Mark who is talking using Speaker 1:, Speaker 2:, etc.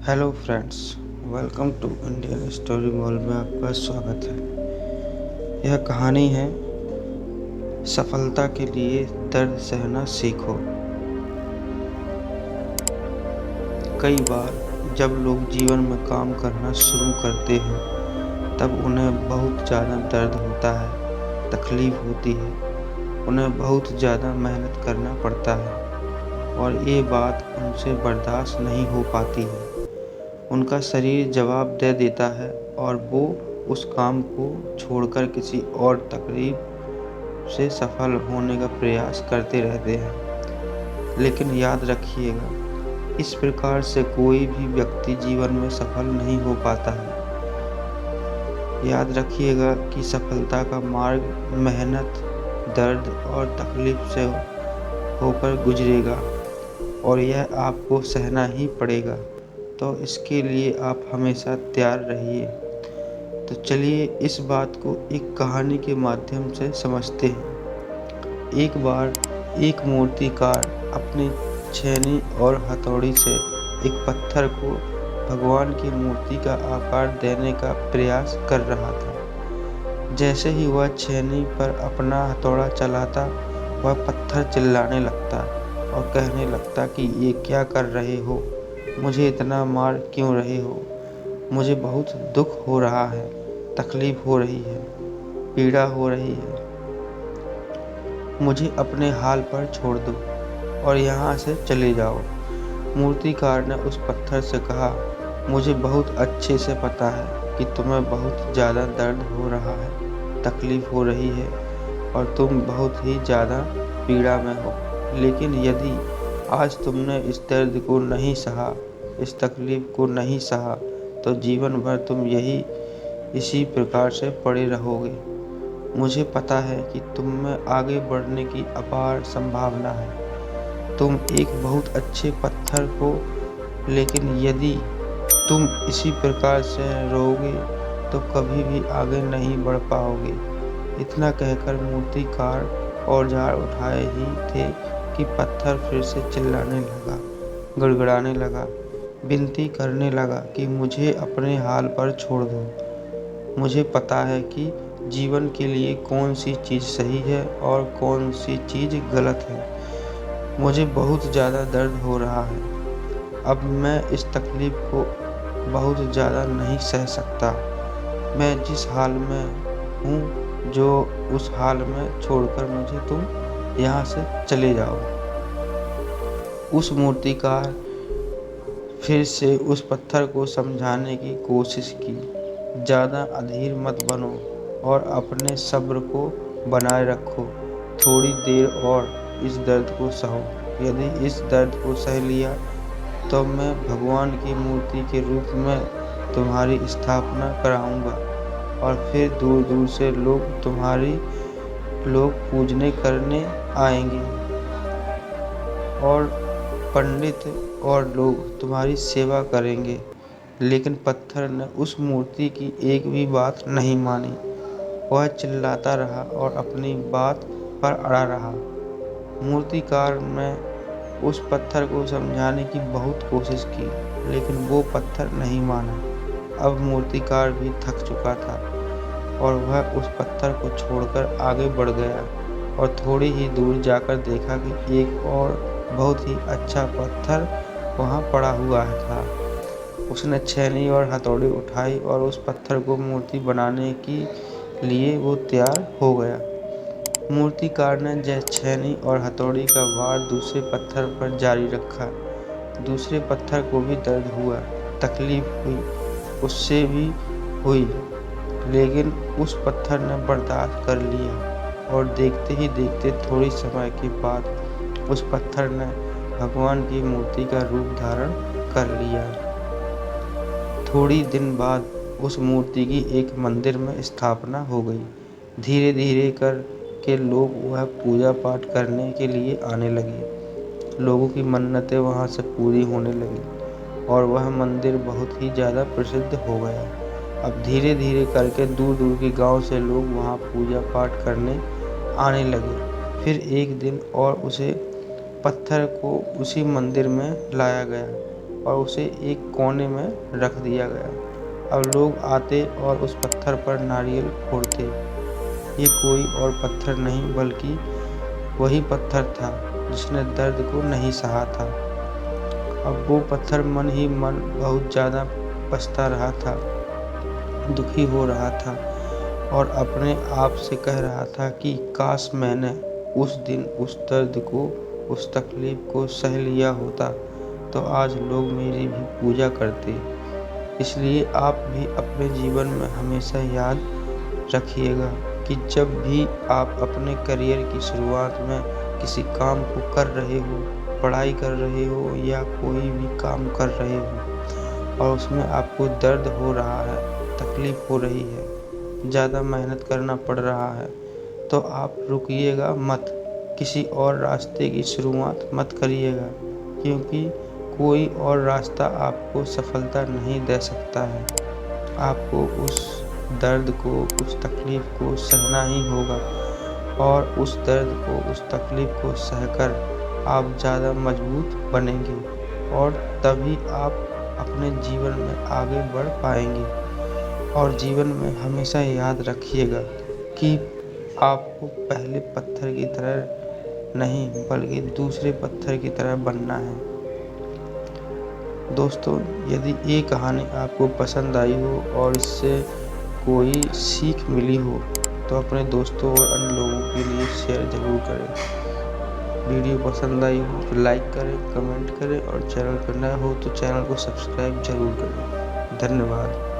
Speaker 1: Hello friends, welcome to Indian story mall में आपका स्वागत है। यह कहानी है सफलता के लिए दर्द सहना सीखो। कई बार जब लोग जीवन में काम करना शुरू करते हैं तब उन्हें बहुत ज़्यादा दर्द होता है, तकलीफ होती है, उन्हें बहुत ज़्यादा मेहनत करना पड़ता है और ये बात उनसे बर्दाश्त नहीं हो पाती है। उनका शरीर जवाब दे देता है और वो उस काम को छोड़कर किसी और तकलीफ से सफल होने का प्रयास करते रहते हैं। लेकिन याद रखिएगा, इस प्रकार से कोई भी व्यक्ति जीवन में सफल नहीं हो पाता है। याद रखिएगा कि सफलता का मार्ग मेहनत, दर्द और तकलीफ से होकर गुजरेगा और यह आपको सहना ही पड़ेगा। तो इसके लिए आप हमेशा तैयार रहिए। तो चलिए इस बात को एक कहानी के माध्यम से समझते हैं। एक बार एक मूर्तिकार अपनी छेनी और हथौड़ी से एक पत्थर को भगवान की मूर्ति का आकार देने का प्रयास कर रहा था। जैसे ही वह छेनी पर अपना हथौड़ा चलाता, वह पत्थर चिल्लाने लगता और कहने लगता कि ये क्या कर रहे हो, मुझे इतना मार क्यों रहे हो, मुझे बहुत दुख हो रहा है, तकलीफ हो रही है, पीड़ा हो रही है, मुझे अपने हाल पर छोड़ दो और यहाँ से चले जाओ। मूर्तिकार ने उस पत्थर से कहा, मुझे बहुत अच्छे से पता है कि तुम्हें बहुत ज़्यादा दर्द हो रहा है, तकलीफ हो रही है और तुम बहुत ही ज़्यादा पीड़ा में हो। लेकिन यदि आज तुमने इस दर्द को नहीं सहा, इस तकलीफ को नहीं सहा, तो जीवन भर तुम इसी प्रकार से पड़े रहोगे। मुझे पता है कि तुम में आगे बढ़ने की अपार संभावना है। तुम एक बहुत अच्छे पत्थर हो, लेकिन यदि तुम इसी प्रकार से रहोगे तो कभी भी आगे नहीं बढ़ पाओगे। इतना कहकर मूर्तिकार औजार उठाए ही थे कि पत्थर फिर से चिल्लाने लगा, गड़गड़ाने लगा, विनती करने लगा कि मुझे अपने हाल पर छोड़ दो। मुझे पता है कि जीवन के लिए कौन सी चीज़ सही है और कौन सी चीज़ गलत है। मुझे बहुत ज़्यादा दर्द हो रहा है। अब मैं इस तकलीफ को बहुत ज़्यादा नहीं सह सकता। मैं जिस हाल में हूँ, जो उस हाल में छोड़कर मुझे तुम यहाँ से चले जाओ। उस मूर्तिकार फिर से उस पत्थर को समझाने की कोशिश की, ज़्यादा अधीर मत बनो और अपने सब्र को बनाए रखो। थोड़ी देर और इस दर्द को सहो। यदि इस दर्द को सह लिया तो मैं भगवान की मूर्ति के रूप में तुम्हारी स्थापना कराऊंगा और फिर दूर दूर से लोग पूजने करने आएंगे और पंडित और लोग तुम्हारी सेवा करेंगे। लेकिन पत्थर ने उस मूर्ति की एक भी बात नहीं मानी। वह चिल्लाता रहा और अपनी बात पर अड़ा रहा। मूर्तिकार ने उस पत्थर को समझाने की बहुत कोशिश की, लेकिन वो पत्थर नहीं माना। अब मूर्तिकार भी थक चुका था और वह उस पत्थर को छोड़कर आगे बढ़ गया और थोड़ी ही दूर जाकर देखा कि एक और बहुत ही अच्छा पत्थर वहाँ पड़ा हुआ था। उसने छेनी और हथौड़ी उठाई और उस पत्थर को मूर्ति बनाने के लिए वो तैयार हो गया। मूर्तिकार ने छेनी और हथौड़ी का वार दूसरे पत्थर पर जारी रखा। दूसरे पत्थर को भी दर्द हुआ, तकलीफ हुई, उससे भी हुई, लेकिन उस पत्थर ने बर्दाश्त कर लिया और देखते ही देखते थोड़ी समय के बाद उस पत्थर ने भगवान की मूर्ति का रूप धारण कर लिया। थोड़ी दिन बाद उस मूर्ति की एक मंदिर में स्थापना हो गई। धीरे धीरे करके लोग वह पूजा पाठ करने के लिए आने लगे। लोगों की मन्नतें वहाँ से पूरी होने लगी और वह मंदिर बहुत ही ज़्यादा प्रसिद्ध हो गया। अब धीरे धीरे करके दूर दूर के गांव से लोग वहाँ पूजा पाठ करने आने लगे। फिर एक दिन और उसे पत्थर को उसी मंदिर में लाया गया और उसे एक कोने में रख दिया गया। अब लोग आते और उस पत्थर पर नारियल फोड़ते। ये कोई और पत्थर नहीं बल्कि वही पत्थर था जिसने दर्द को नहीं सहा था। अब वो पत्थर मन ही मन बहुत ज़्यादा पछता रहा था, दुखी हो रहा था और अपने आप से कह रहा था कि काश मैंने उस दिन उस दर्द को, उस तकलीफ को सह लिया होता तो आज लोग मेरी भी पूजा करते। इसलिए आप भी अपने जीवन में हमेशा याद रखिएगा कि जब भी आप अपने करियर की शुरुआत में किसी काम को कर रहे हो, पढ़ाई कर रहे हो या कोई भी काम कर रहे हो और उसमें आपको दर्द हो रहा है, तकलीफ हो रही है, ज़्यादा मेहनत करना पड़ रहा है, तो आप रुकिएगा मत, किसी और रास्ते की शुरुआत मत करिएगा, क्योंकि कोई और रास्ता आपको सफलता नहीं दे सकता है। आपको उस दर्द को, उस तकलीफ को सहना ही होगा और उस दर्द को, उस तकलीफ को सहकर आप ज़्यादा मजबूत बनेंगे और तभी आप अपने जीवन में आगे बढ़ पाएंगे। और जीवन में हमेशा याद रखिएगा कि आपको पहले पत्थर की तरह नहीं बल्कि दूसरे पत्थर की तरह बनना है। दोस्तों, यदि ये कहानी आपको पसंद आई हो और इससे कोई सीख मिली हो तो अपने दोस्तों और अन्य लोगों के लिए शेयर ज़रूर करें। वीडियो पसंद आई हो तो लाइक करें, कमेंट करें और चैनल पर नया हो तो चैनल को सब्सक्राइब ज़रूर करें। धन्यवाद।